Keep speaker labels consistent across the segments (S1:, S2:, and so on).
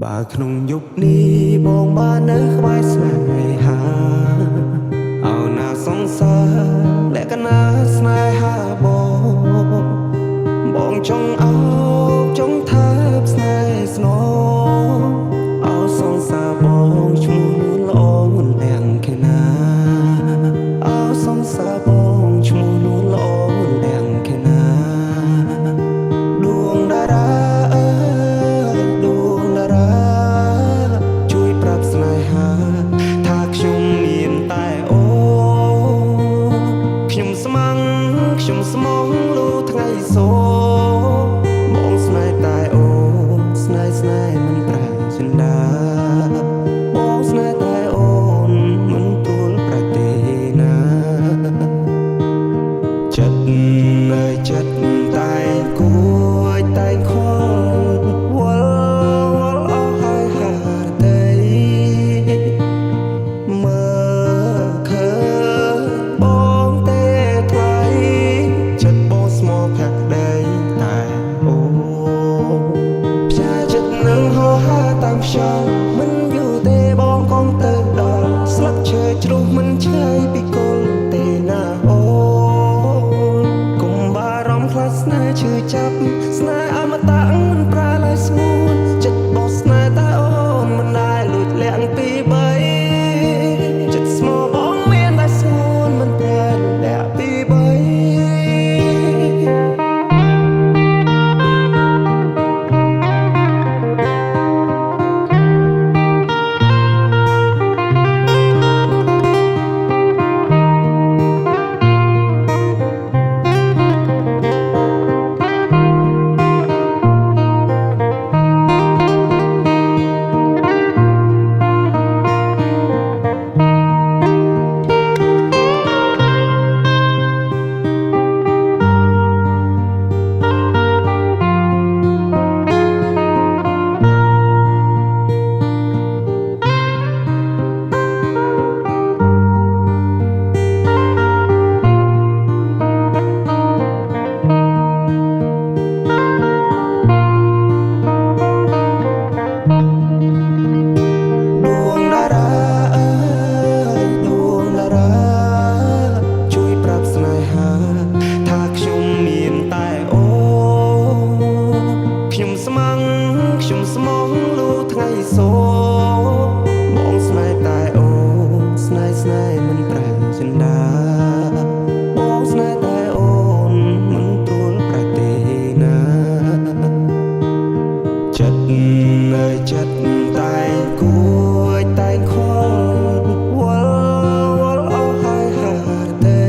S1: បើក្នុងយុគនេះបងបាននៅក្បែរស្នេហាអោណាសង្សារលក្ខណៈស្នេហាបងចង់អោបចង់ថើបស្នេហ៍ស្នងអោសង្សារបងឈ្មោះនួនល្អមុនទាំងគេណាអោសង្សារបងឈ្មោះនួនល្អមុនទាំងគេណាដួងតារាដួងតារាជួយប្រាប់ស្នេហាថាខ្ញុំមានតែអូខ្ញុំស្មងខ្ញុំស្មងលូថ្ងៃសូបងស្នេហ៍តែអូស្នេហ៍មិនប្រែចិន្តាបងស្នេហ៍តែអូនមិនទួលប្រែទេណាចិត្តនៅចិត្តតែគួយតែខំវល់អស់ហើយហាតីមើលឃើញបងទេថ្លៃចិត្តបងស្មោះផាក់ដីតែអូផ្សាចិត្តនឹងហោហាតាមខ្យល់មិនយូរទេបងកុំទៅដល់ស្លឹកឈើជ្រុះមិនឆ្ងាយពីគល់ទេណាអូកុំបារម្ភខ្លាចស្នេហ៍ឈឺចាប់ស្នេហ៍អមតៈមិនប្រែឡើយស្ងួនចិត្តបងស្នេហ៍តែអូនមិនដែលលួចលាក់ពីបីចិត្តស្មោះបងមានតែស្ងួនមិនប្រែលួចលាក់ពីបីខ្ញុំស្មងលូថ្ងៃសូបងស្នេហ៍តែអូស្នេហ៍មិនប្រែចិន្តាបងស្នេហ៍តែអូនមិនទួលប្រែទេណាចិត្តនៅចិត្តតែគួយតែខំវល់អស់ហើយហាតី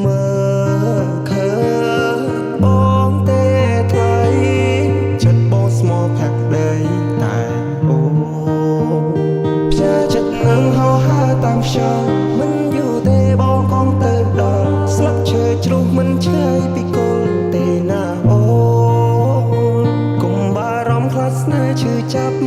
S1: មើលឃើញបងទេថ្លៃចិត្តបងស្មោះផាក់ដីតែអូផ្សាចិត្តនឹងហោហាតាមខ្យល់មិនយូរទេបងកុំទៅដល់ស្លឹកឈើជ្រុះមិនឆ្ងាយពីគល់ទេណាអូកុំបារម្ភខ្លាចស្នេហ៍ឈឺចាប់